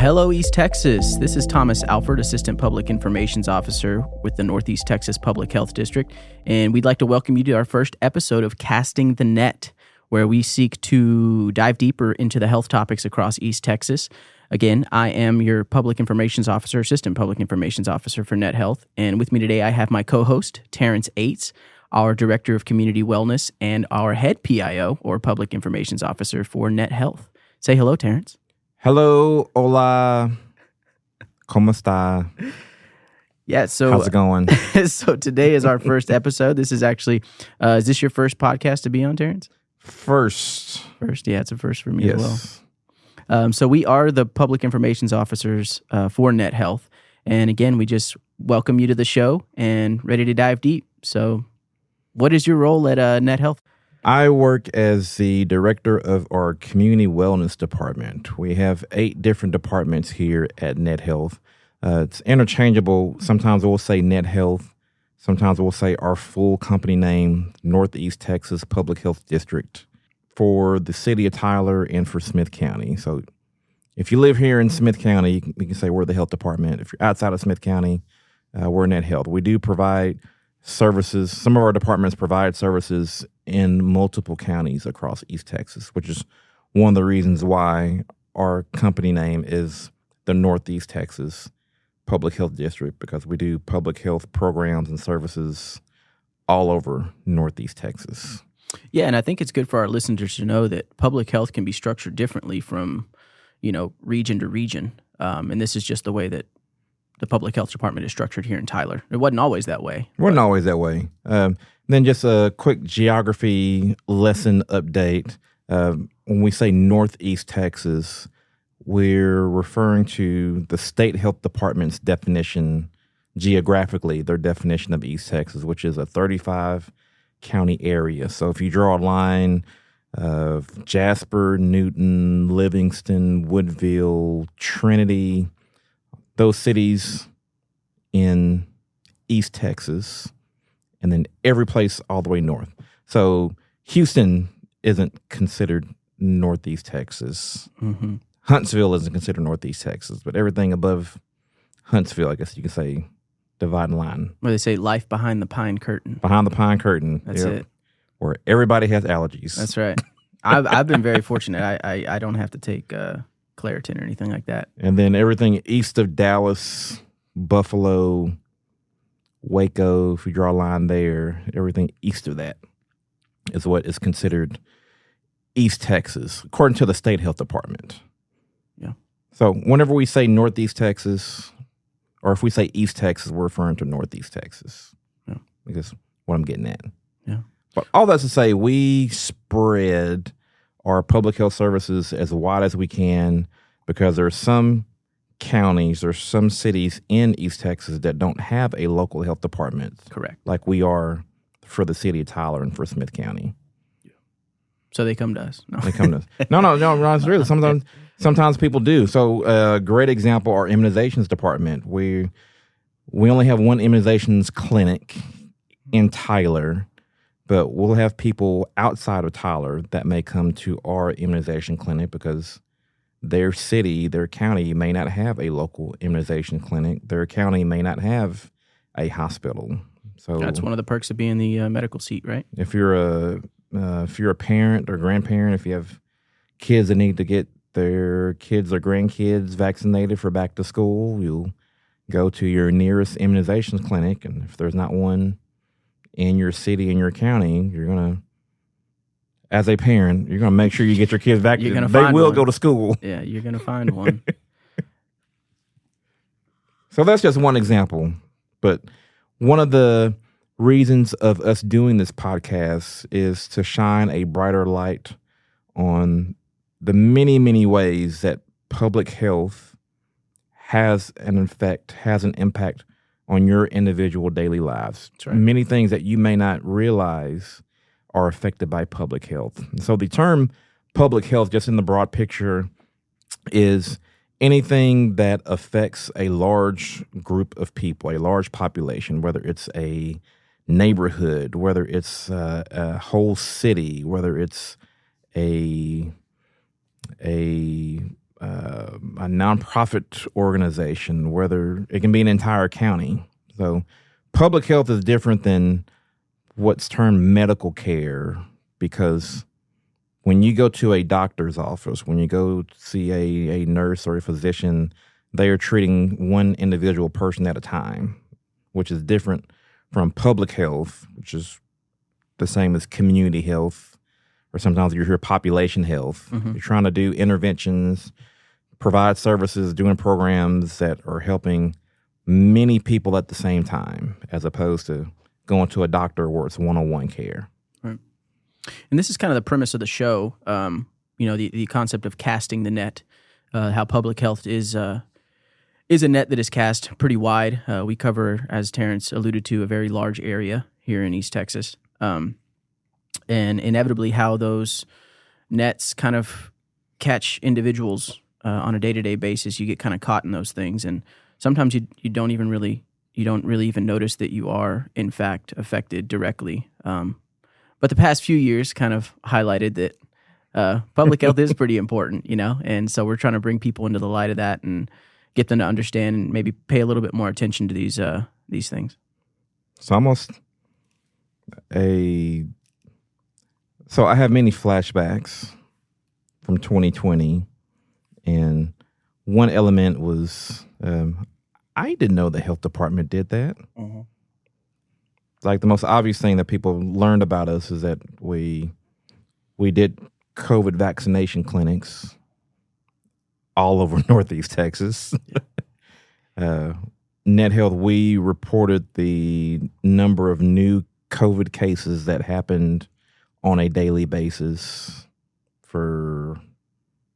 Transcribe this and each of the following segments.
Hello, East Texas. This is Thomas Alford, Assistant Public Informations Officer with the Northeast Texas Public Health District, and we'd like to welcome you to our first episode of Casting the Net, where we seek to dive deeper into the health topics across East Texas. Again, I am your Public Informations Officer, Assistant Public Informations Officer for Net Health, and with me today I have my co-host, Terrence Ates, our Director of Community Wellness, and our Head PIO, or Public Informations Officer for Net Health. Say hello, Terrence. Hello, hola, ¿cómo está? Yeah, so how's it going? So today is our first episode. This is actually, is this your first podcast to be on, Terrence? First, yeah, it's a first for me as well. So we are the Public Informations Officers for Net Health, and again, we just welcome you to the show and ready to dive deep. So, what is your role at Net Health? I work as the director of our Community Wellness Department. We have 8 different departments here at Net Health. It's interchangeable. Sometimes we'll say Net Health. Sometimes we'll say our full company name, Northeast Texas Public Health District, for the city of Tyler and for Smith County. So if you live here in Smith County, you can say we're the health department. If you're outside of Smith County, we're Net Health. We do provide services. Some of our departments provide services in multiple counties across East Texas, which is one of the reasons why our company name is the Northeast Texas Public Health District, because we do public health programs and services all over Northeast Texas. Yeah, and I think it's good for our listeners to know that public health can be structured differently from, region to region. And this is just the way that the public health department is structured here in Tyler. It wasn't always that way. Wasn't always that way. Then just a quick geography lesson update. When we say Northeast Texas, we're referring to the state health department's definition geographically, their definition of East Texas, which is a 35-county area. So if you draw a line of Jasper, Newton, Livingston, Woodville, Trinity, those cities in East Texas, and then every place all the way north. So Houston isn't considered Northeast Texas. Mm-hmm. Huntsville isn't considered Northeast Texas, but everything above Huntsville, I guess you could say, dividing line. Where they say life behind the pine curtain. Behind the pine curtain. That's it. Where everybody has allergies. That's right. I've been very fortunate. I don't have to take Claritin or anything like that. And then everything east of Dallas, Buffalo, Waco, if you draw a line there, everything east of that is what is considered East Texas, according to the state health department. Yeah. So whenever we say Northeast Texas, or if we say East Texas, we're referring to Northeast Texas. Yeah. Because what I'm getting at. Yeah. But all that's to say, we spread our public health services as wide as we can, because there are some counties or some cities in East Texas that don't have a local health department. Correct. Like we are for the city of Tyler and for Smith County. Yeah. So they come to us. No. They come to us. No, it's real. Sometimes people do. So a great example, our immunizations department. We only have one immunizations clinic in Tyler, but we'll have people outside of Tyler that may come to our immunization clinic because their city, their county may not have a local immunization clinic. Their county may not have a hospital. So that's one of the perks of being the medical seat, right? If you're a parent or grandparent, if you have kids that need to get their kids or grandkids vaccinated for back to school, you'll go to your nearest immunization clinic, and if there's not one in your city, in your county, you're going to, as a parent, you're going to make sure you get your kids vaccinated. They will go to school. Yeah, you're going to find one. So that's just one example. But one of the reasons of us doing this podcast is to shine a brighter light on the many, many ways that public health has an impact on your individual daily lives. That's right. Many things that you may not realize are affected by public health. And so the term public health, just in the broad picture, is anything that affects a large group of people, a large population, whether it's a neighborhood, whether it's a whole city, whether it's a a nonprofit organization, whether it can be an entire county. So public health is different than what's termed medical care, because when you go to a doctor's office, when you go see a nurse or a physician, they are treating one individual person at a time, which is different from public health, which is the same as community health, or sometimes you hear population health. Mm-hmm. You're trying to do interventions, provide services, doing programs that are helping many people at the same time, as opposed to going to a doctor where it's one-on-one care. Right. And this is kind of the premise of the show, the concept of casting the net, how public health is a net that is cast pretty wide. We cover, as Terrence alluded to, a very large area here in East Texas. And inevitably how those nets kind of catch individuals on a day-to-day basis. You get kind of caught in those things, and sometimes you don't really even notice that you are in fact affected directly. But the past few years kind of highlighted that public health is pretty important, and so we're trying to bring people into the light of that and get them to understand and maybe pay a little bit more attention to these things. So I have many flashbacks from 2020, and one element was I didn't know the health department did that. Mm-hmm. Like the most obvious thing that people learned about us is that we did COVID vaccination clinics all over Northeast Texas. Net Health, we reported the number of new COVID cases that happened on a daily basis for,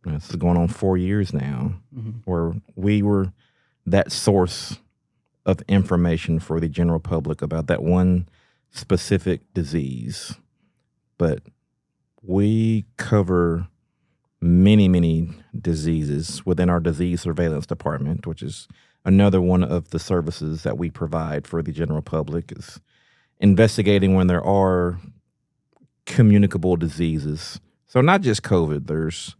this is going on 4 years now, mm-hmm. where we were that source of information for the general public about that one specific disease. But we cover many, many diseases within our disease surveillance department, which is another one of the services that we provide for the general public, is investigating when there are communicable diseases. So not just COVID, there's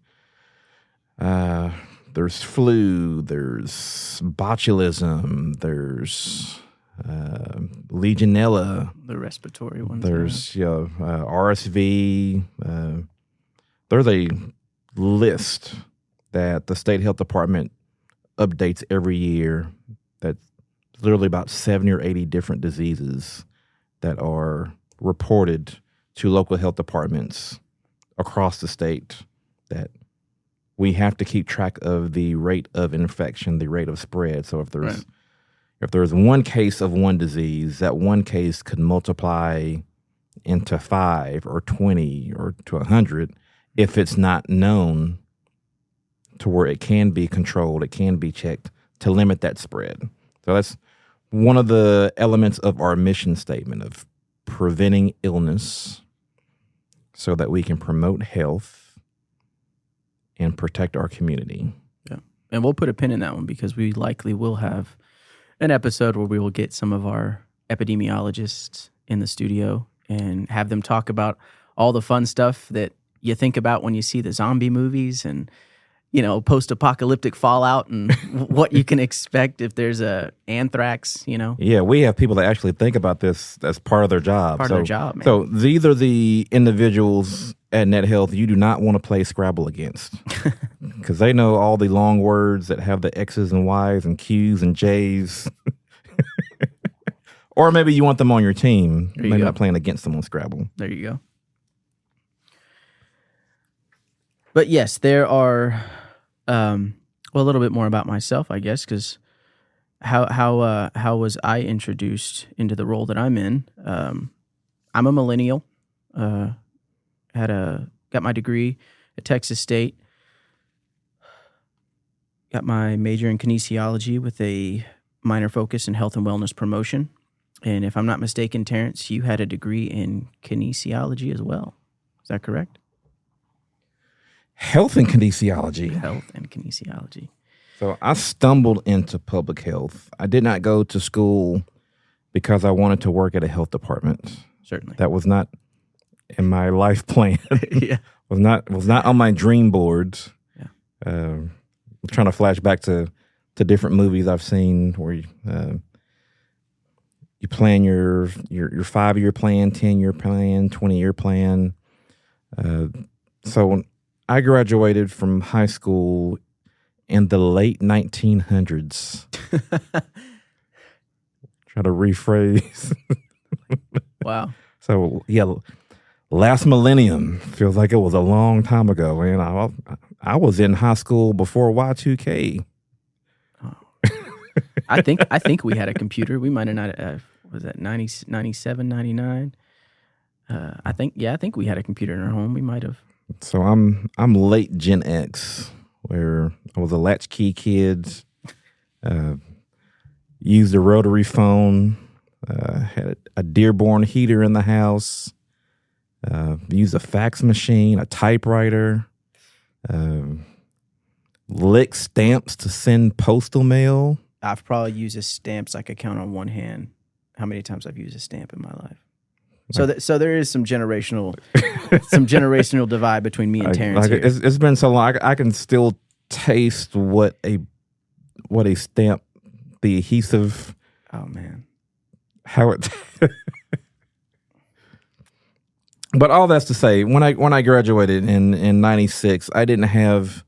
flu, there's botulism, there's Legionella, the respiratory ones. There's RSV. There's a list that the state health department updates every year. That's literally about 70 or 80 different diseases that are reported to local health departments across the state, that we have to keep track of the rate of infection, the rate of spread. So if there's one case of one disease, that one case could multiply into 5 or 20 or to 100 if it's not known, to where it can be controlled, it can be checked to limit that spread. So that's one of the elements of our mission statement of preventing illness so that we can promote health and protect our community. Yeah. And we'll put a pin in that one, because we likely will have an episode where we will get some of our epidemiologists in the studio and have them talk about all the fun stuff that you think about when you see the zombie movies and, post-apocalyptic fallout and what you can expect if there's a anthrax, Yeah, we have people that actually think about this as part of their job. Part of their job, man. So these are the individuals at Net Health you do not want to play Scrabble against, because they know all the long words that have the X's and Y's and Q's and J's. Or maybe you want them on your team. Maybe not playing against them on Scrabble. There you go. But yes, there are, a little bit more about myself, I guess, because how was I introduced into the role that I'm in? I'm a millennial. Got my degree at Texas State. Got my major in kinesiology with a minor focus in health and wellness promotion. And if I'm not mistaken, Terrence, you had a degree in kinesiology as well. Is that correct? Health and kinesiology. Health and kinesiology. So I stumbled into public health. I did not go to school because I wanted to work at a health department. Certainly. That was not in my life plan. Yeah. was not on my dream boards. Yeah. trying to flash back to different movies I've seen where you plan your 5-year plan, 10-year plan, 20-year plan. So when I graduated from high school in the late 1900s. Try to rephrase. Wow. So yeah, last millennium feels like it was a long time ago. Man, I was in high school before Y2K. I think we had a computer. We might have not. Was that 90, 97, 99? I think we had a computer in our home. We might have. So I'm late Gen X, where I was a latchkey kid. Used a rotary phone. Had a Dearborn heater in the house. Used a fax machine, a typewriter. Licked stamps to send postal mail. I've probably used a stamps I could count on one hand how many times I've used a stamp in my life. So there is some generational divide between me and Terrence here. It's been so long. I can still taste what a stamp, the adhesive. Oh man, how it. But all that's to say, when I graduated in '96, I really didn't have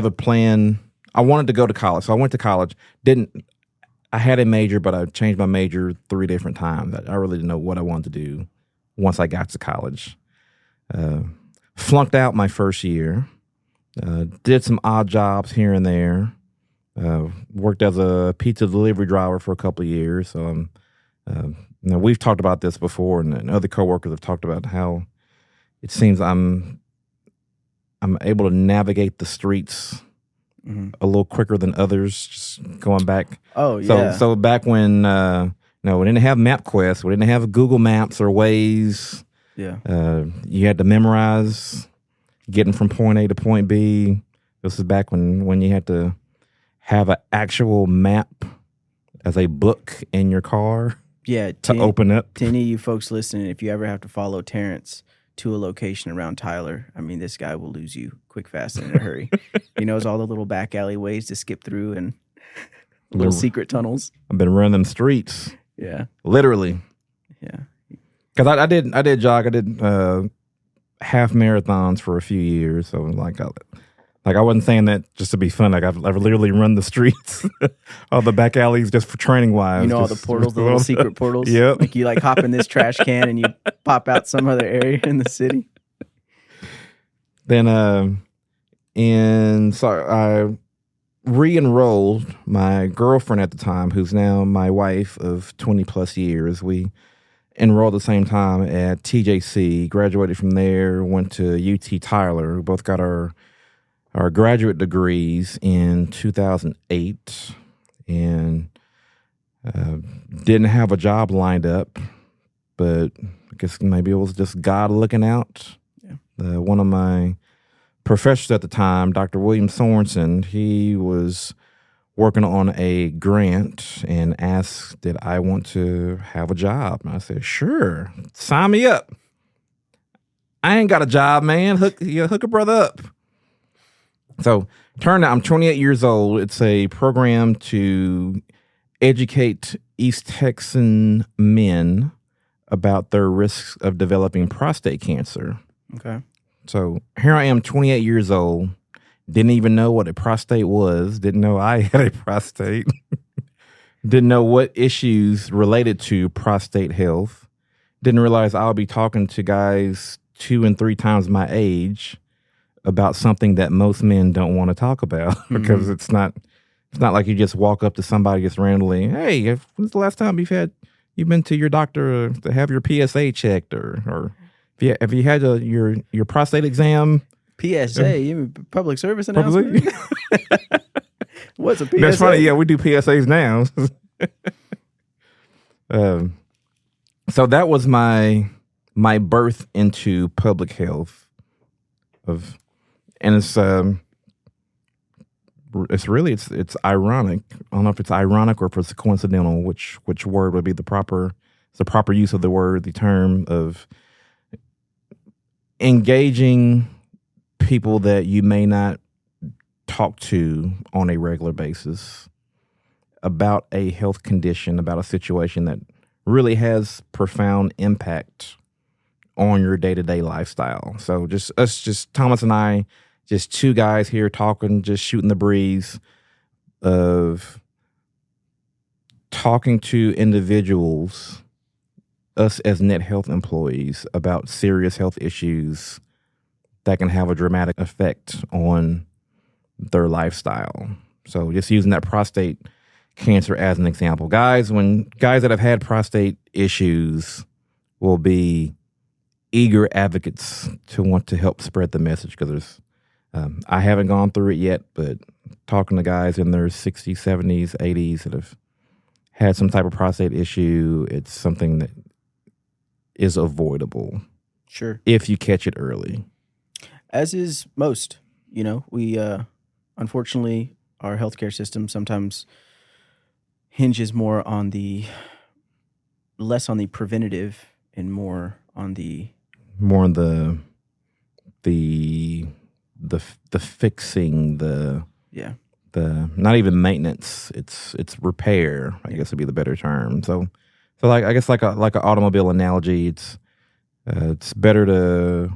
a plan. I wanted to go to college, so I went to college. I had a major, but I changed my major 3 different times. I really didn't know what I wanted to do once I got to college. Flunked out my first year. Did some odd jobs here and there. Worked as a pizza delivery driver for a couple of years. So we've talked about this before, and other coworkers have talked about how it seems I'm able to navigate the streets a little quicker than others, just going back. Oh, yeah. So back when, we didn't have MapQuest, we didn't have Google Maps or Waze. Yeah. You had to memorize getting from point A to point B. This is back when you had to have an actual map as a book in your car. Yeah. To open up. To any of you folks listening, if you ever have to follow Terrence to a location around Tyler, I mean, this guy will lose you quick, fast, and in a hurry. He knows all the little back alleyways to skip through and little secret tunnels. I've been running them streets. Yeah. Literally. Yeah. Because I did jog. I did half marathons for a few years. So I wasn't saying that just to be fun. Like I've literally run the streets, all the back alleys just for training wise. You know, all the portals, the little secret portals. Yep. Like you hop in this trash can and you pop out some other area in the city. Then I re-enrolled my girlfriend at the time, who's now my wife of 20 plus years. We enrolled at the same time at TJC, graduated from there, went to UT Tyler. We both got our graduate degrees in 2008, and didn't have a job lined up, but I guess maybe it was just God looking out. Yeah. One of my professors at the time, Dr. William Sorensen, he was working on a grant and asked, did I want to have a job? And I said, sure, sign me up. I ain't got a job, man. Hook a brother up. So, turned out I'm 28 years old. It's a program to educate East Texan men about their risks of developing prostate cancer. Okay. So, here I am, 28 years old. Didn't even know what a prostate was. Didn't know I had a prostate. Didn't know what issues related to prostate health. Didn't realize I'll be talking to guys 2 and 3 times my age about something that most men don't want to talk about, because it's not like you just walk up to somebody just randomly, hey, when's the last time you've been to your doctor to have your PSA checked, or have you had your prostate exam? PSA, you mean public service announcement? What's a PSA? That's funny. Yeah, we do PSAs now. So that was my birth into public health. And it's ironic. I don't know if it's ironic or if it's coincidental, which word would be the proper use of the word, the term of engaging people that you may not talk to on a regular basis about a health condition, about a situation that really has profound impact on your day-to-day lifestyle. So just Thomas and I, just two guys here talking, just shooting the breeze of talking to individuals, us as Net Health employees, about serious health issues that can have a dramatic effect on their lifestyle. So just using that prostate cancer as an example. Guys that have had prostate issues will be eager advocates to want to help spread the message, because there's I haven't gone through it yet, but talking to guys in their 60s, 70s, 80s that have had some type of prostate issue, it's something that is avoidable. Sure. If you catch it early. As is most. We unfortunately, our healthcare system sometimes hinges less on the preventative and more on the fixing, the not even maintenance. It's repair, I guess would be the better term. So like, I guess like an automobile analogy, it's better to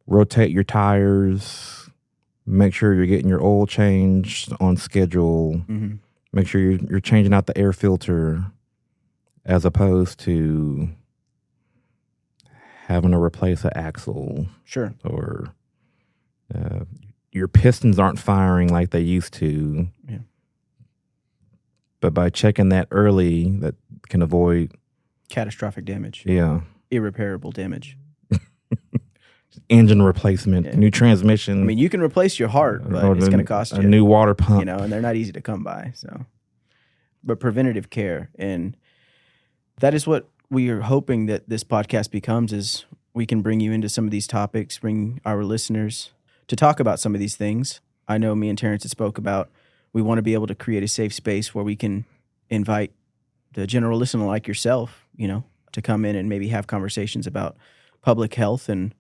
rotate your tires, make sure you're getting your oil changed on schedule, mm-hmm. make sure you're changing out the air filter, as opposed to having to replace an axle. Sure. Or your pistons aren't firing like they used to. Yeah. But by checking that early, that can avoid catastrophic damage. Yeah. Irreparable damage. Engine replacement, new transmission. I mean, you can replace your heart, but it's going to cost you a new water pump. And they're not easy to come by. So, but preventative care, and that is what we are hoping that this podcast becomes, is we can bring you into some of these topics, bring our listeners to talk about some of these things. I know me and Terrence had spoke about, we want to be able to create a safe space where we can invite the general listener like yourself, to come in and maybe have conversations about public health and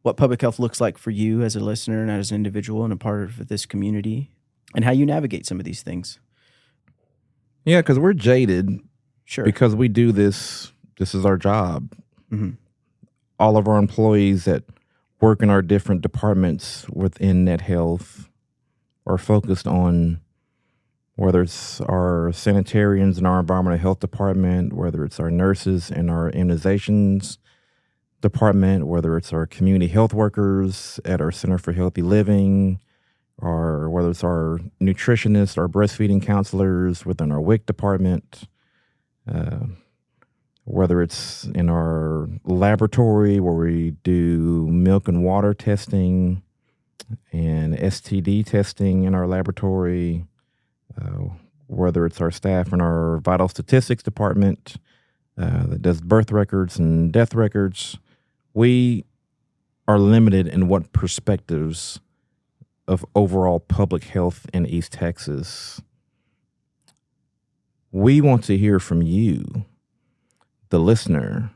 what public health looks like for you as a listener and as an individual and a part of this community, and how you navigate some of these things. Yeah, because we're jaded. Sure. Because we do this. This is our job. Mm-hmm. All of our employees that work in our different departments within Net Health are focused on, whether it's our sanitarians in our environmental health department, whether it's our nurses in our immunizations department, whether it's our community health workers at our Center for Healthy Living, or whether it's our nutritionists, our breastfeeding counselors within our WIC department, whether it's in our laboratory where we do milk and water testing and STD testing in our laboratory, whether it's our staff in our vital statistics department that does birth records and death records. We are limited in what perspectives of overall public health in East Texas. We want to hear from you, the listener.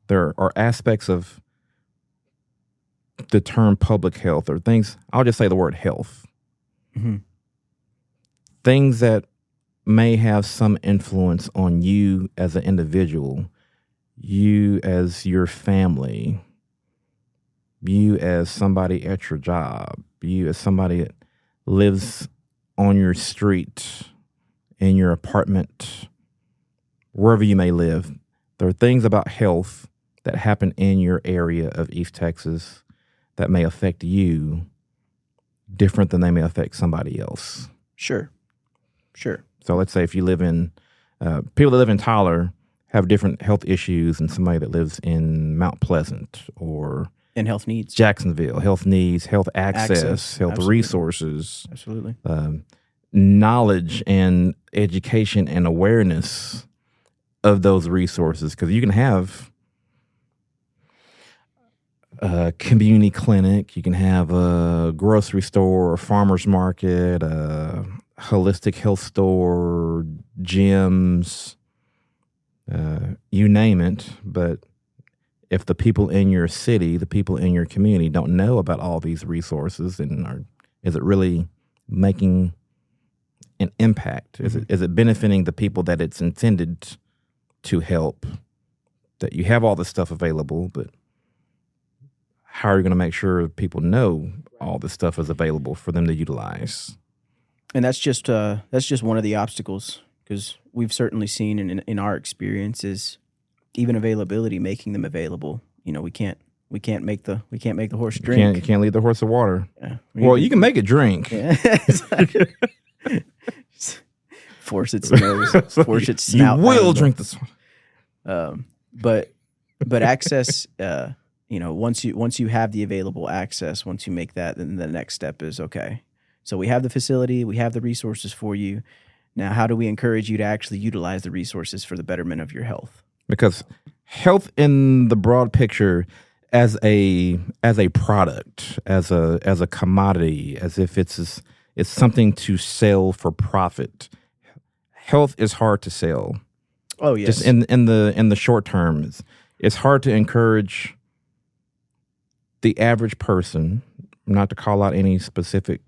There are aspects of the term public health, or things, I'll just say the word health. Mm-hmm. Things that may have some influence on you as an individual, you as your family, you as somebody at your job, you as somebody that lives on your street, in your apartment, wherever you may live. There are things about health that happen in your area of East Texas that may affect you different than they may affect somebody else. Sure. So let's say if you live in, people that live in Tyler have different health issues than somebody that lives in Mount Pleasant or and health needs. Jacksonville, health needs, health access, health Absolutely. Resources. Absolutely. Knowledge and education and awareness of those resources. Because you can have a community clinic, you can have a grocery store, a farmer's market, a holistic health store, gyms, you name it. But if the people in your city, the people in your community don't know about all these resources, then is it really making an impact? Is it benefiting the people that it's intended to help? That you have all this stuff available, but how are you going to make sure people know all this stuff is available for them to utilize? And that's just one of the obstacles, because we've certainly seen in our experiences, even availability, making them available. We can't make the horse drink. You can't lead the horse to water. Yeah. Well, you can make it drink. Yeah. Force its nose, force its snout. You will drink this one. But access, once you have the available access, once you make that, then the next step is, okay, so we have the facility, we have the resources for you. Now, how do we encourage you to actually utilize the resources for the betterment of your health? Because health in the broad picture, as a product, as a commodity, as if it's something to sell for profit. Health is hard to sell. Oh yes. Just in the short term, it's hard to encourage the average person, not to call out any specific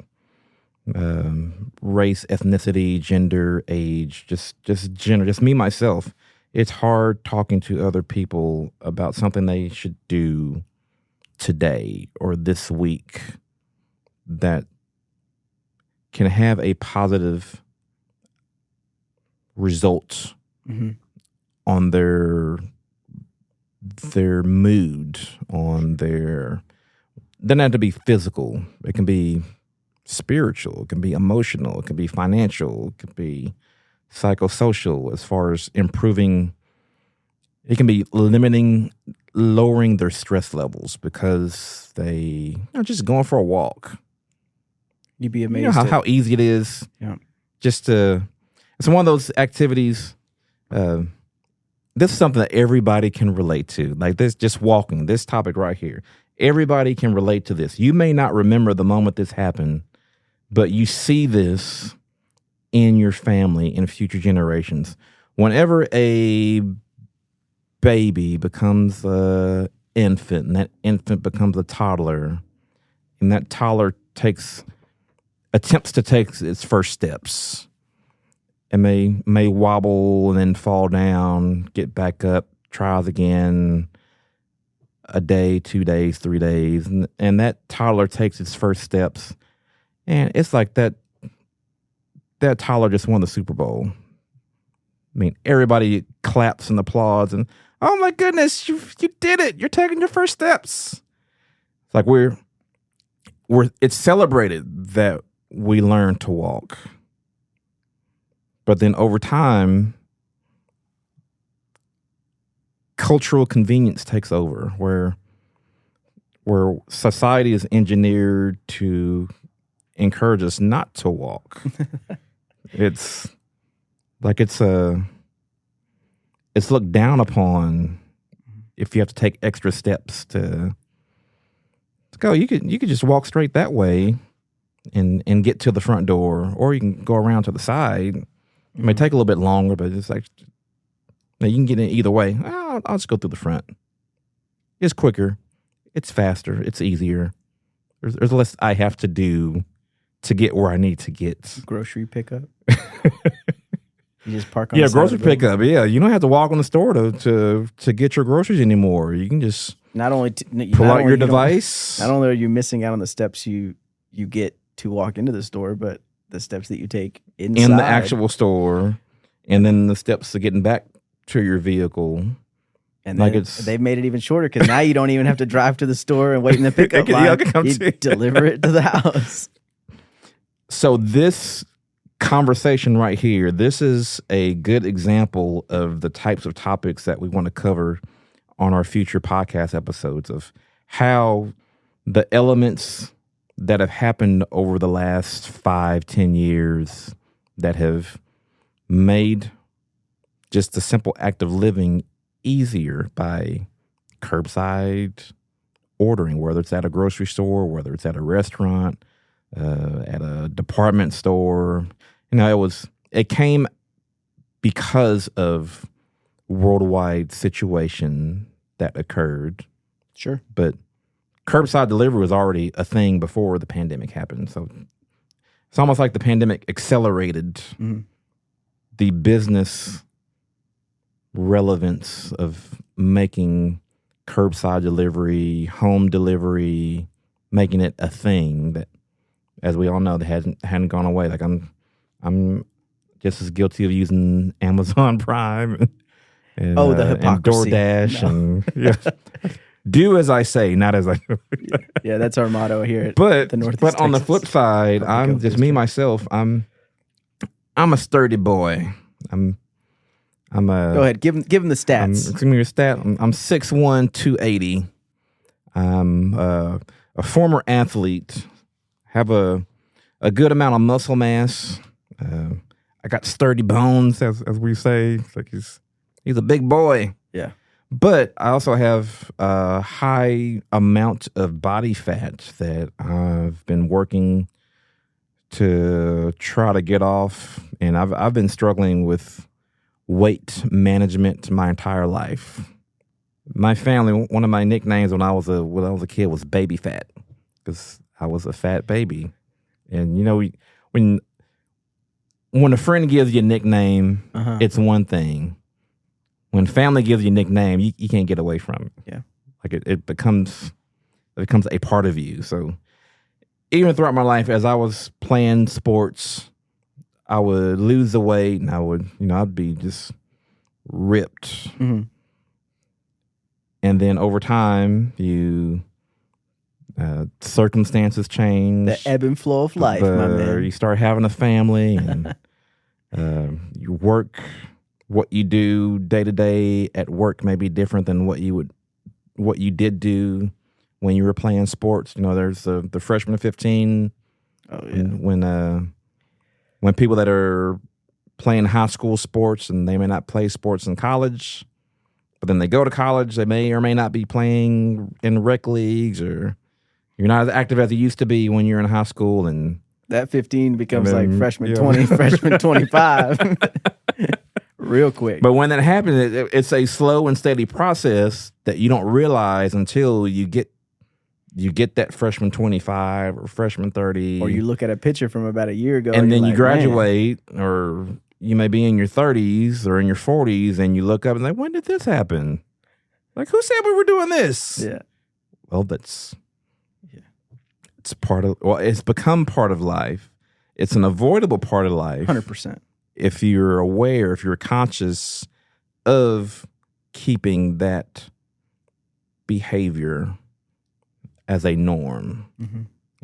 race, ethnicity, gender, age, just gender, just me myself. It's hard talking to other people about something they should do today or this week that can have a positive result on their mood, on their, doesn't have to be physical. It can be spiritual. It can be emotional. It can be financial. It can be psychosocial, as far as improving. It can be lowering their stress levels because they just going for a walk. You'd be amazed. You know how easy it is. Yeah. Just to, it's one of those activities. This is something that everybody can relate to. Like this, just walking, this topic right here. Everybody can relate to this. You may not remember the moment this happened, but you see this in your family, in future generations. Whenever a baby becomes an infant, and that infant becomes a toddler, and that toddler attempts to take its first steps, and may wobble and then fall down, get back up, tries again, a day, 2 days, 3 days, and that toddler takes its first steps, and it's like that toddler just won the Super Bowl. I mean, everybody claps and applauds, and oh my goodness, you did it! You're taking your first steps. It's like it's celebrated that we learn to walk, but then over time, cultural convenience takes over, where society is engineered to encourage us not to walk. It's like it's looked down upon if you have to take extra steps to go. You could just walk straight that way and get to the front door, or you can go around to the side. It may take a little bit longer, but it's like, you can get in either way. I'll just go through the front. It's quicker. It's faster. It's easier. There's less I have to do to get where I need to get. Grocery pickup. You just park on the side grocery of the building. pickup. Yeah, you don't have to walk on the store to get your groceries anymore. You can just pull out your device. Not only are you missing out on the steps you get to walk into the store, but the steps that you take inside. In the actual store, and then the steps to getting back to your vehicle. And they've made it even shorter, because now you don't even have to drive to the store and wait in the pickup line. You deliver it to the house. So this conversation right here, this is a good example of the types of topics that we want to cover on our future podcast episodes, of how the elements that have happened over the last 5-10 years that have made just the simple act of living easier by curbside ordering, whether it's at a grocery store, whether it's at a restaurant, at a department store. It came because of worldwide situation that occurred. Sure. But curbside delivery was already a thing before the pandemic happened. it's almost like the pandemic accelerated the business relevance of making curbside delivery, home delivery, making it a thing that, as we all know, that hadn't gone away. Like I'm just as guilty of using Amazon Prime and the hypocrisy. and DoorDash and do as I say, not as I do. Yeah, that's our motto here at But the Northeast but on the Texas flip side, Public I'm Health just me District. myself. I'm a sturdy boy. I'm a Go ahead, give him the stats. Give me your stat. I'm 6'1", 280. I'm a former athlete. Have a good amount of muscle mass. I got sturdy bones, as we say. It's like he's a big boy. Yeah. But I also have a high amount of body fat that I've been working to try to get off, and I've been struggling with weight management my entire life. My family, one of my nicknames when I was a kid was baby fat, because I was a fat baby. And you know, when a friend gives you a nickname, it's one thing. When family gives you a nickname, you can't get away from it. Yeah. Like it becomes a part of you. So even throughout my life, as I was playing sports, I would lose the weight and I'd be just ripped. And then over time, circumstances change. The ebb and flow of life, my man. You start having a family and you work. What you do day to day at work may be different than what you did do when you were playing sports. You know, there's the freshman of 15. Oh yeah. When people that are playing high school sports and they may not play sports in college, but then they go to college, they may or may not be playing in rec leagues, or you're not as active as you used to be when you're in high school, and that 15 becomes like freshman 20, freshman 25. Real quick. But when that happens, it's a slow and steady process that you don't realize until you get that freshman 25 or freshman 30. Or you look at a picture from about a year ago. And then you like, graduate, or you may be in your 30s or in your 40s, and you look up and like, when did this happen? Like, who said we were doing this? Yeah. Well, it's become part of life. It's an avoidable part of life. 100%. If you're aware, if you're conscious of keeping that behavior as a norm.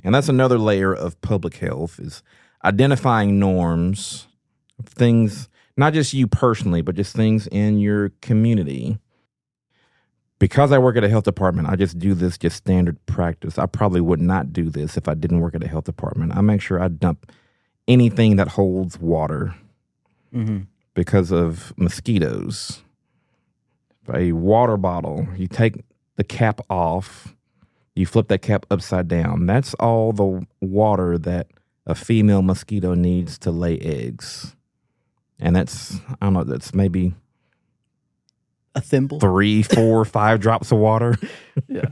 And that's another layer of public health, is identifying norms, things, not just you personally, but just things in your community. Because I work at a health department, I just do this just standard practice. I probably would not do this if I didn't work at a health department. I make sure I dump anything that holds water. Because of mosquitoes. A water bottle, you take the cap off, you flip that cap upside down. That's all the water that a female mosquito needs to lay eggs. And that's maybe a thimble, 3, 4, 5 drops of water. Yeah.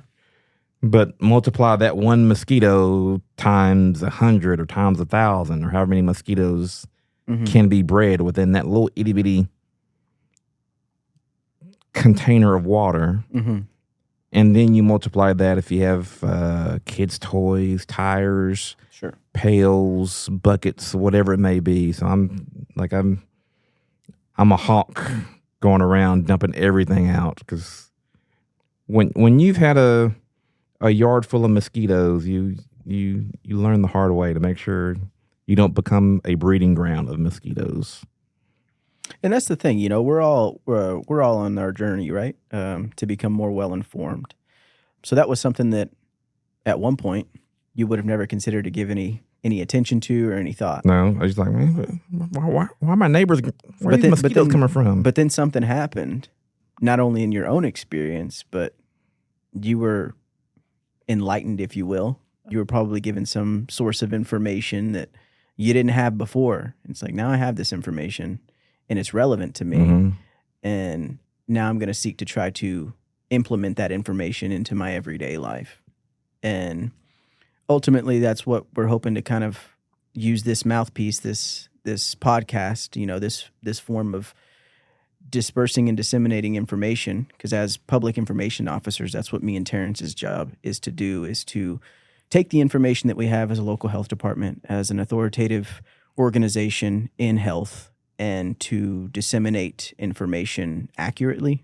But multiply that one mosquito times 100 or times 1,000, or however many mosquitoes can be bred within that little itty bitty container of water. And then you multiply that if you have kids' toys, tires, pails, buckets, whatever it may be. So I'm a hawk going around dumping everything out, because when you've had a yard full of mosquitoes, you learn the hard way to make sure you don't become a breeding ground of mosquitoes. And that's the thing, you know, we're all on our journey, right? To become more well-informed. So that was something that at one point you would have never considered to give any attention to or any thought. No, I was just like, man, why my neighbors, where are these mosquitoes coming from? But then something happened, not only in your own experience, but you were enlightened, if you will. You were probably given some source of information that you didn't have before. It's like, now I have this information and it's relevant to me. And now I'm going to seek to try to implement that information into my everyday life. And ultimately, that's what we're hoping to kind of use this mouthpiece, this podcast, this form of dispersing and disseminating information, because as public information officers, that's what me and Terrence's job is to do, is to take the information that we have as a local health department, as an authoritative organization in health, and to disseminate information accurately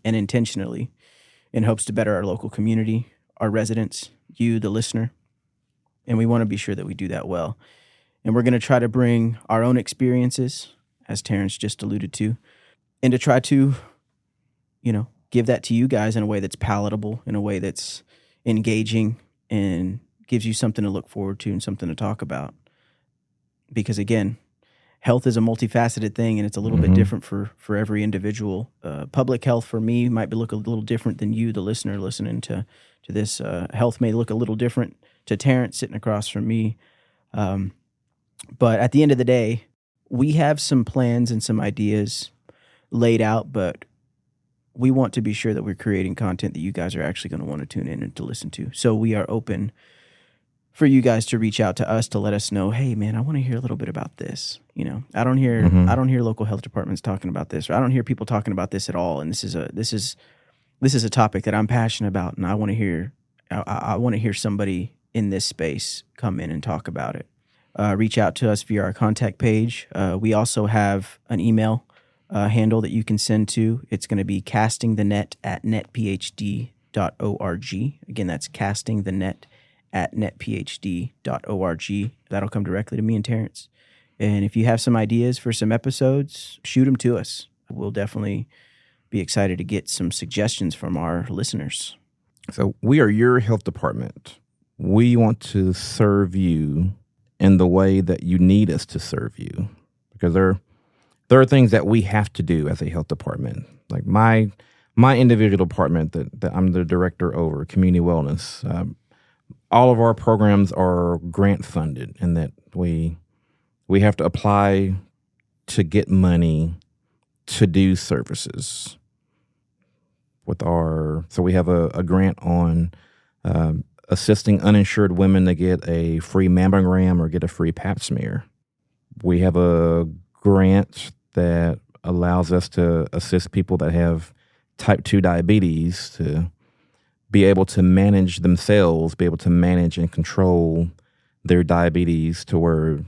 and intentionally in hopes to better our local community, our residents, you, the listener. And we want to be sure that we do that well. And we're going to try to bring our own experiences, as Terrence just alluded to, and to try to, give that to you guys in a way that's palatable, in a way that's engaging, and gives you something to look forward to and something to talk about. Because again, health is a multifaceted thing, and it's a little bit different for every individual. Public health for me might look a little different than you, the listener, listening to this. Health may look a little different to Terrence sitting across from me. But at the end of the day, we have some plans and some ideas laid out, but we want to be sure that we're creating content that you guys are actually going to want to tune in and to listen to. So we are open for you guys to reach out to us to let us know, hey man, I want to hear a little bit about this. I don't hear local health departments talking about this, or I don't hear people talking about this at all. And this is a topic that I'm passionate about, and I want to hear somebody in this space come in and talk about it. Reach out to us via our contact page. We also have an email handle that you can send to. It's going to be castingthenet@netphd.org. Again, that's castingthenet@netphd.org. That'll come directly to me and Terrence. And if you have some ideas for some episodes, shoot them to us. We'll definitely be excited to get some suggestions from our listeners. So we are your health department. We want to serve you in the way that you need us to serve you, because there are things that we have to do as a health department. Like my individual department that I'm the director over, community wellness. All of our programs are grant funded, in that we have to apply to get money to do services. So we have a grant on assisting uninsured women to get a free mammogram or get a free pap smear. We have a grant that allows us to assist people that have type 2 diabetes to be able to manage themselves, be able to manage and control their diabetes to where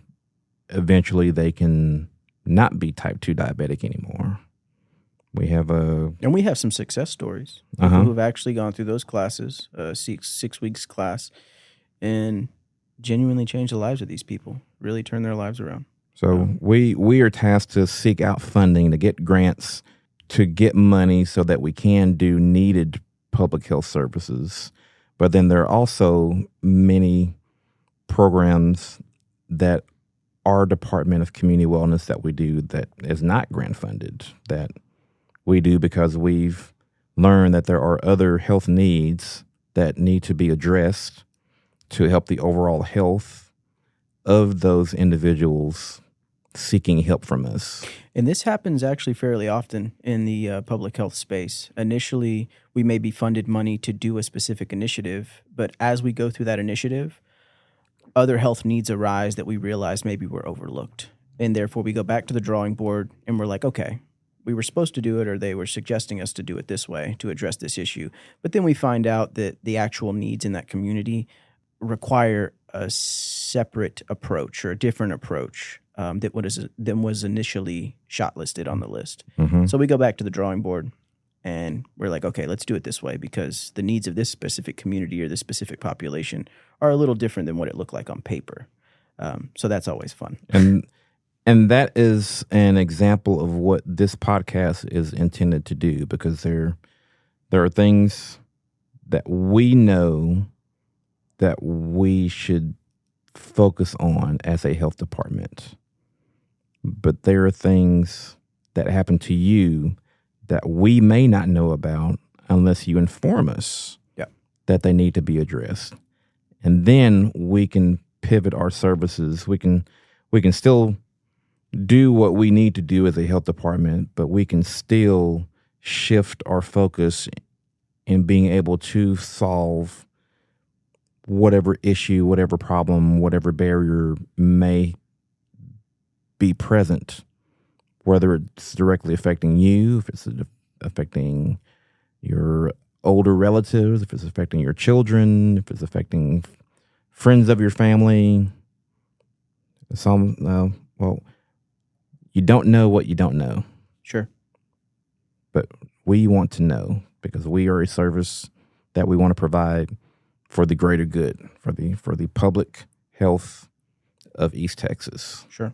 eventually they can not be type 2 diabetic anymore. We have some success stories. People who have actually gone through those classes, 6 weeks class, and genuinely changed the lives of these people, really turned their lives around. So we are tasked to seek out funding, to get grants, to get money so that we can do needed public health services. But then there are also many programs that our Department of Community Wellness that we do that is not grant funded, that we do because we've learned that there are other health needs that need to be addressed to help the overall health of those individuals seeking help from us. And this happens actually fairly often in the public health space. Initially, we may be funded money to do a specific initiative, but as we go through that initiative, other health needs arise that we realize maybe were overlooked. And therefore, we go back to the drawing board and we're like, okay, we were supposed to do it, or they were suggesting us to do it this way to address this issue. But then we find out that the actual needs in that community require a separate approach or a different approach than was initially shortlisted on the list. So we go back to the drawing board and we're like, okay, let's do it this way, because the needs of this specific community or this specific population are a little different than what it looked like on paper. So that's always fun. And that is an example of what this podcast is intended to do, because there are things that we know that we should focus on as a health department. But there are things that happen to you that we may not know about unless you inform us that they need to be addressed. And then we can pivot our services. We can still do what we need to do as a health department, but we can still shift our focus in being able to solve whatever issue, whatever problem, whatever barrier may be present, whether it's directly affecting you, if it's affecting your older relatives, if it's affecting your children, if it's affecting friends of your family. Well, you don't know what you don't know. Sure. But we want to know, because we are a service that we want to provide for the greater good, for the public health of East Texas. Sure.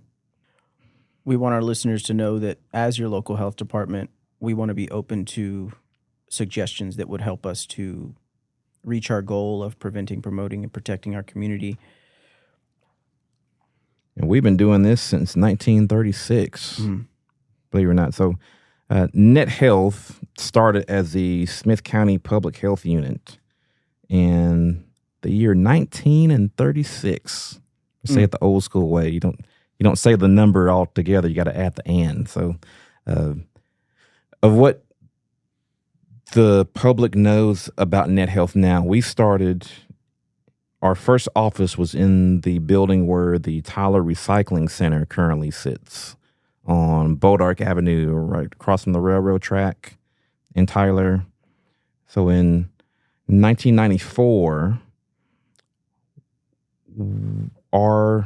We want our listeners to know that as your local health department, we want to be open to suggestions that would help us to reach our goal of preventing, promoting, and protecting our community. And we've been doing this since 1936, believe it or not. So Net Health started as the Smith County Public Health Unit in the year 1936. Say it the old school way. You don't say the number all together. You got to add the and. So of what the public knows about Net Health now, we started, our first office was in the building where the Tyler Recycling Center currently sits on Bodark Avenue, right across from the railroad track in Tyler. So in 1994, our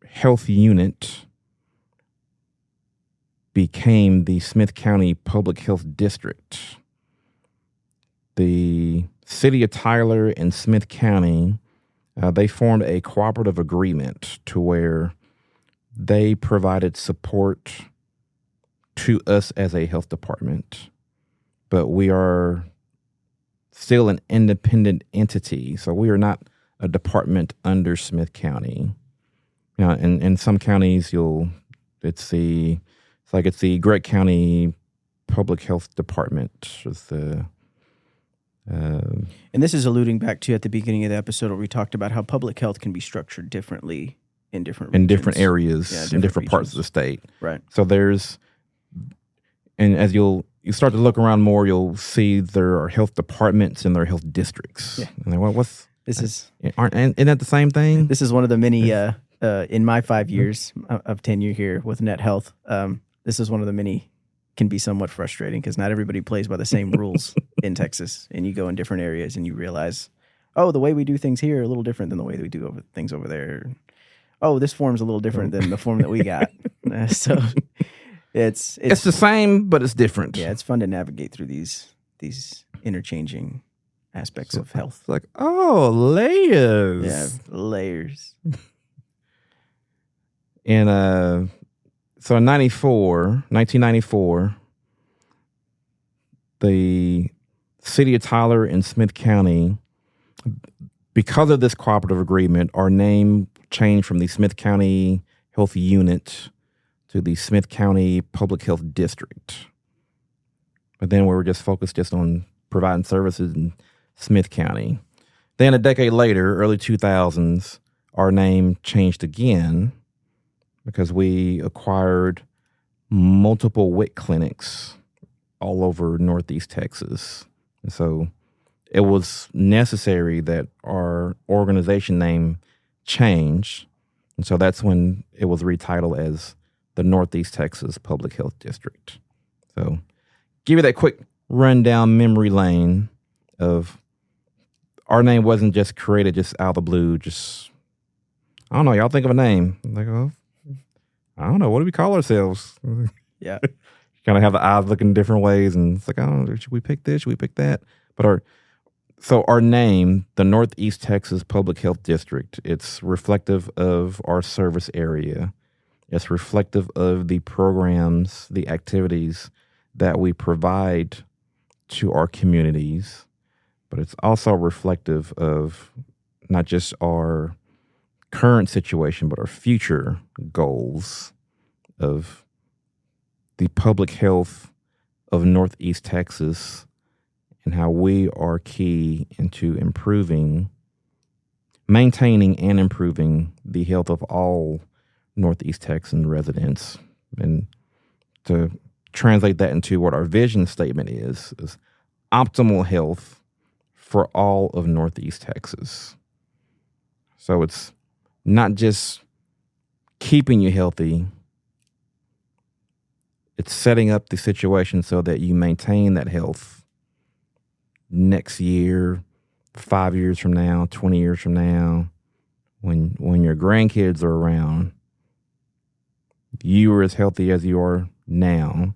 health unit became the Smith County Public Health District. The city of Tyler and Smith County, they formed a cooperative agreement to where they provided support to us as a health department, but we are still an independent entity. So we are not a department under Smith County. You know, in some counties, it's the Gregg County Public Health Department. And this is alluding back to at the beginning of the episode where we talked about how public health can be structured differently in different regions. In different areas, in different parts of the state. Right. So and as you start to look around more, you'll see there are health departments and there are health districts. Yeah. And what's this is isn't that the same thing? This is one of the many in my 5 years of tenure here with Net Health. This is one of the many can be somewhat frustrating because not everybody plays by the same rules in Texas, and you go in different areas and you realize, oh, the way we do things here are a little different than the way that we do things over there. Oh, this form's a little different than the form that we got. So it's the same, but it's different. Yeah, it's fun to navigate through these interchanging aspects of health. It's like, oh, layers. Yeah, layers. And so in 1994, the city of Tyler and Smith County, because of this cooperative agreement, our name changed from the Smith County Health Unit to the Smith County Public Health District. But then we were just focused on providing services in Smith County. Then a decade later, early 2000s, our name changed again because we acquired multiple WIC clinics all over Northeast Texas. And so it was necessary that our organization name change. And so that's when it was retitled as the Northeast Texas Public Health District. So give you that quick rundown memory lane of our name wasn't just created just out of the blue. Just, I don't know, y'all think of a name. Like, oh, I don't know, what do we call ourselves? Yeah. Kind of have the eyes looking different ways, and it's like, I don't know, should we pick this? Should we pick that? But our name, the Northeast Texas Public Health District, it's reflective of our service area. It's reflective of the programs, the activities that we provide to our communities, but it's also reflective of not just our current situation, but our future goals of the public health of Northeast Texas and how we are key into maintaining and improving the health of all Northeast Texan residents. And to translate that into what our vision statement is optimal health for all of Northeast Texas. So it's not just keeping you healthy. It's setting up the situation so that you maintain that health next year, 5 years from now, 20 years from now, when your grandkids are around, you are as healthy as you are now,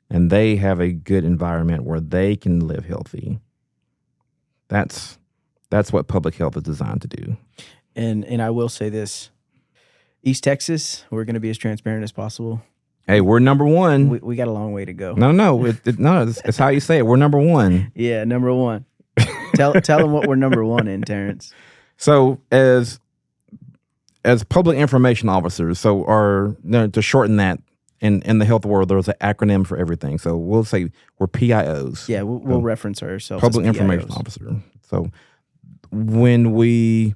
and they have a good environment where they can live healthy. That's what public health is designed to do. And I will say this, East Texas, we're going to be as transparent as possible. Hey, we're number one. We got a long way to go. No, it's how you say it. We're number one. Yeah, number one. Tell them what we're number one in, Terrence. So as public information officers, to shorten that, in the health world, there's an acronym for everything. So we'll say we're PIOs. Yeah, we'll reference ourselves Public as Information PIOs. Officer. So when we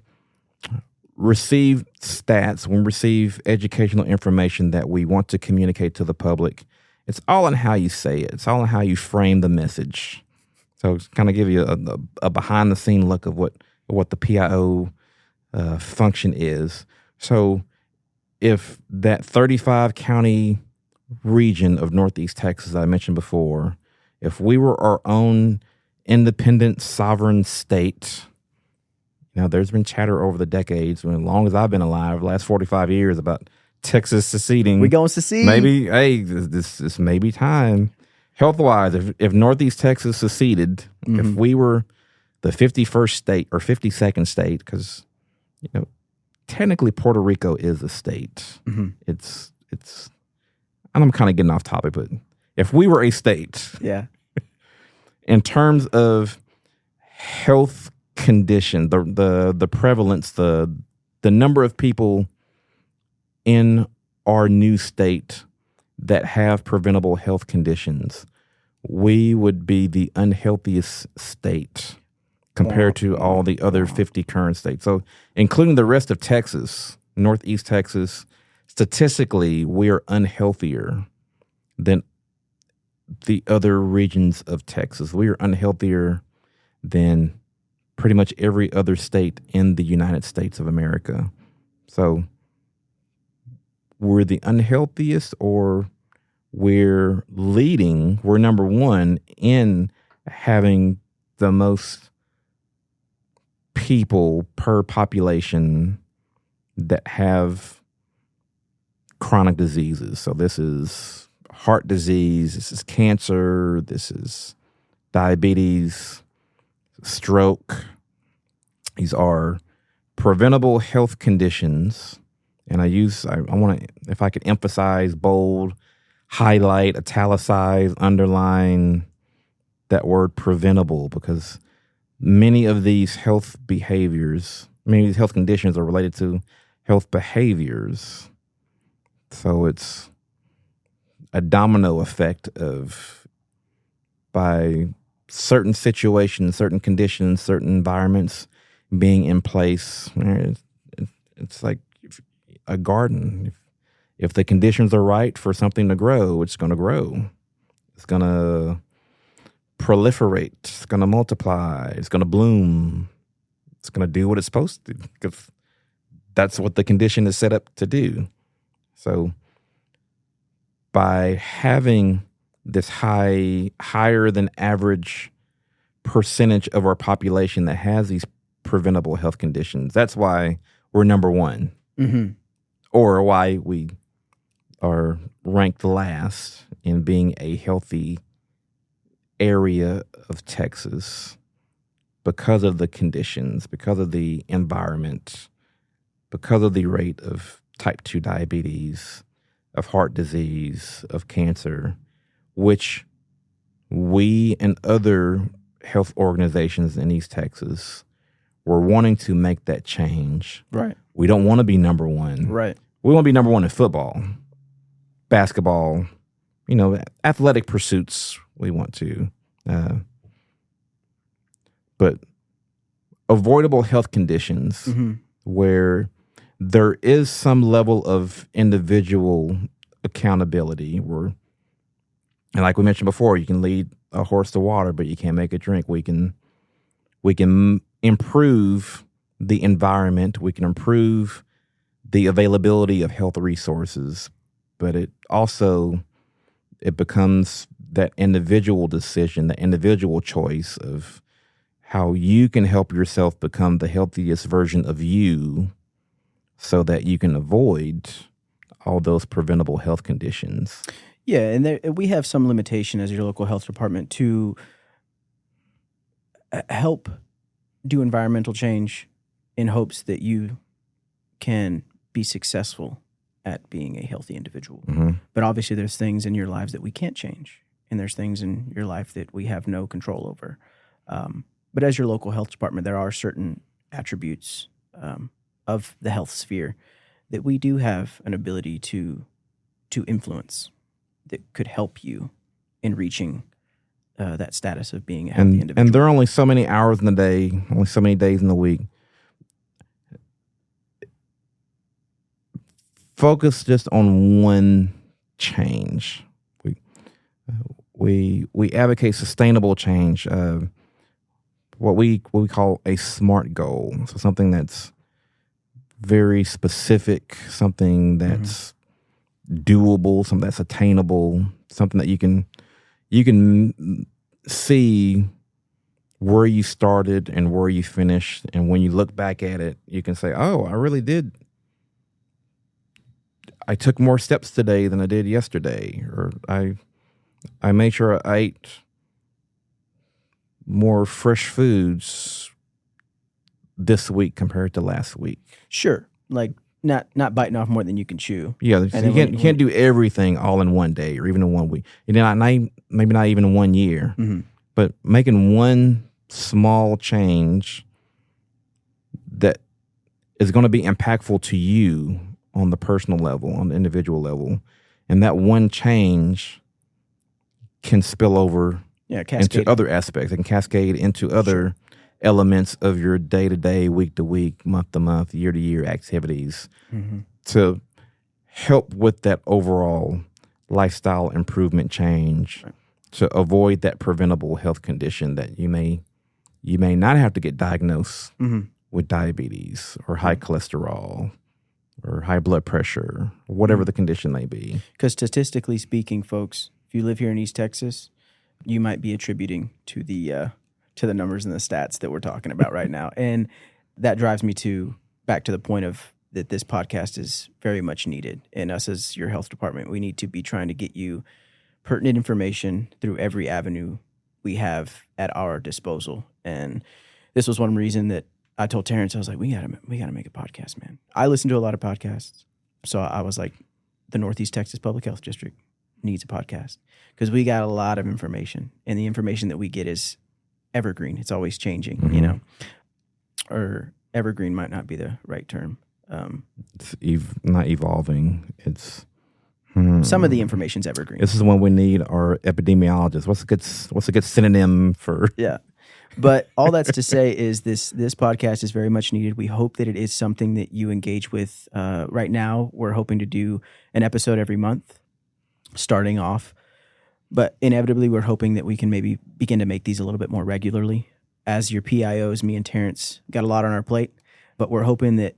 receive stats, when we receive educational information that we want to communicate to the public, it's all in how you say it. It's all in how you frame the message. So kind of give you a behind the scene look of what the PIO function is. So if that 35 county region of Northeast Texas I mentioned before, if we were our own independent sovereign state, now there's been chatter over the decades, as long as I've been alive, the last 45 years, about Texas seceding. We going to secede? Maybe, hey, this may be time. Health-wise, if Northeast Texas seceded, if we were the 51st state or 52nd state, because, technically Puerto Rico is a state. It's, and I'm kind of getting off topic, but if we were a state, yeah, in terms of health condition, the prevalence, the number of people in our new state that have preventable health conditions, we would be the unhealthiest state compared to all the other 50 current states. So including the rest of Texas, Northeast Texas, statistically, we are unhealthier than the other regions of Texas. We are unhealthier than pretty much every other state in the United States of America. So we're the unhealthiest, or we're number one in having the most people per population that have chronic diseases. So this is heart disease, this is cancer, this is diabetes, stroke. These are preventable health conditions. And I want to, if I could emphasize, bold, highlight, italicize, underline that word preventable, because many of these health behaviors, many of these health conditions are related to health behaviors. So it's a domino effect of, by certain situations, certain conditions, certain environments being in place, it's like a garden. If the conditions are right for something to grow, it's going to grow. It's going to proliferate. It's going to multiply. It's going to bloom. It's going to do what it's supposed to, because that's what the condition is set up to do. So by having this higher than average percentage of our population that has these preventable health conditions, that's why we're number one. Or why we are ranked last in being a healthy area of Texas, because of the conditions, because of the environment, because of the rate of type 2 diabetes, of heart disease, of cancer, which we and other health organizations in East Texas were wanting to make that change. Right. We don't want to be number one. Right. We want to be number one in football, basketball, athletic pursuits. We want to, but avoidable health conditions where there is some level of individual accountability, and like we mentioned before, you can lead a horse to water, but you can't make it drink. We can improve the environment. We can improve the availability of health resources, but it becomes that individual decision, the individual choice of how you can help yourself become the healthiest version of you so that you can avoid all those preventable health conditions. Yeah, and we have some limitation as your local health department to help do environmental change in hopes that you can be successful at being a healthy individual. Mm-hmm. But obviously there's things in your lives that we can't change, and there's things in your life that we have no control over. But as your local health department, there are certain attributes of the health sphere that we do have an ability to influence that could help you in reaching that status of being a healthy individual. And there are only so many hours in the day, only so many days in the week. Focus just on one change. We advocate sustainable change. What we call a SMART goal. So something that's very specific, something that's doable, something that's attainable, something that you can see where you started and where you finished, and when you look back at it, you can say, "Oh, I really did. I took more steps today than I did yesterday," or I made sure I ate more fresh foods this week compared to last week. Sure, like not biting off more than you can chew. Yeah, you can't do everything all in one day or even in 1 week. Maybe not even in 1 year. Mm-hmm. But making one small change that is going to be impactful to you on the personal level, on the individual level, and that one change can spill over into other aspects. It can cascade into other elements of your day-to-day, week-to-week, month-to-month, year-to-year activities to help with that overall lifestyle improvement change, to avoid that preventable health condition that you may not have to get diagnosed with diabetes or high cholesterol or high blood pressure, or whatever the condition may be. Because statistically speaking, folks, if you live here in East Texas, you might be attributing to the numbers and the stats that we're talking about right now. And that drives me back to the point of that this podcast is very much needed. And us as your health department, we need to be trying to get you pertinent information through every avenue we have at our disposal. And this was one reason that I told Terrence, I was like, we gotta make a podcast, man. I listen to a lot of podcasts. So I was like, the Northeast Texas Public Health District needs a podcast because we got a lot of information, and the information that we get is evergreen. It's always changing, you know, or evergreen might not be the right term. It's not evolving. It's some of the information's evergreen. This is when we need our epidemiologists. What's a good synonym for? Yeah. But all that's to say is this podcast is very much needed. We hope that it is something that you engage with. Right now, we're hoping to do an episode every month, starting off. But inevitably, we're hoping that we can maybe begin to make these a little bit more regularly. As your PIOs, me and Terrence got a lot on our plate, but we're hoping that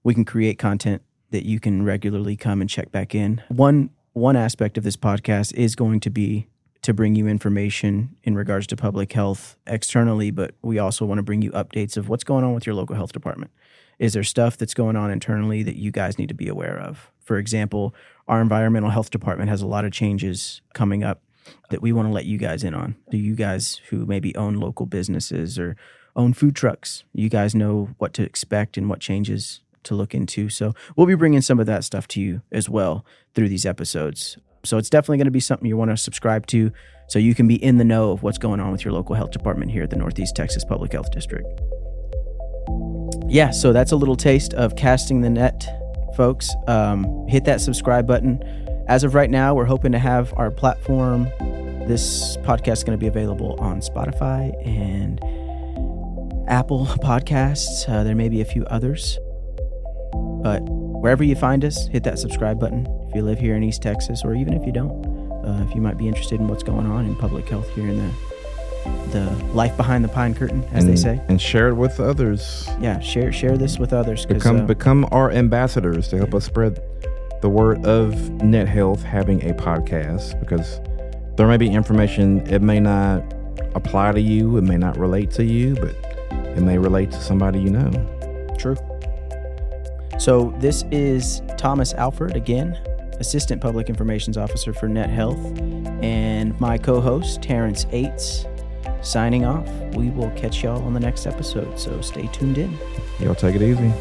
we can create content that you can regularly come and check back in. One aspect of this podcast is going to be to bring you information in regards to public health externally, but we also want to bring you updates of what's going on with your local health department. Is there stuff that's going on internally that you guys need to be aware of? For example, our environmental health department has a lot of changes coming up that we want to let you guys in on. Do you guys who maybe own local businesses or own food trucks, you guys know what to expect and what changes to look into. So we'll be bringing some of that stuff to you as well through these episodes. So it's definitely going to be something you want to subscribe to so you can be in the know of what's going on with your local health department here at the Northeast Texas Public Health District. Yeah, so that's a little taste of Casting the Net, folks. Hit that subscribe button. As of right now, we're hoping to have our platform. This podcast is going to be available on Spotify and Apple Podcasts. There may be a few others. But wherever you find us, hit that subscribe button. If you live here in East Texas, or even if you don't, if you might be interested in what's going on in public health here in the life behind the pine curtain, as they say. And share it with others. Yeah, share this with others. Become our ambassadors to help us spread the word of Net Health having a podcast, because there may be information, it may not apply to you, it may not relate to you, but it may relate to somebody you know. True. So this is Thomas Alford again, Assistant Public Information Officer for Net Health, and my co-host Terrence Ates signing off. We will catch y'all on the next episode, so stay tuned in. Y'all take it easy.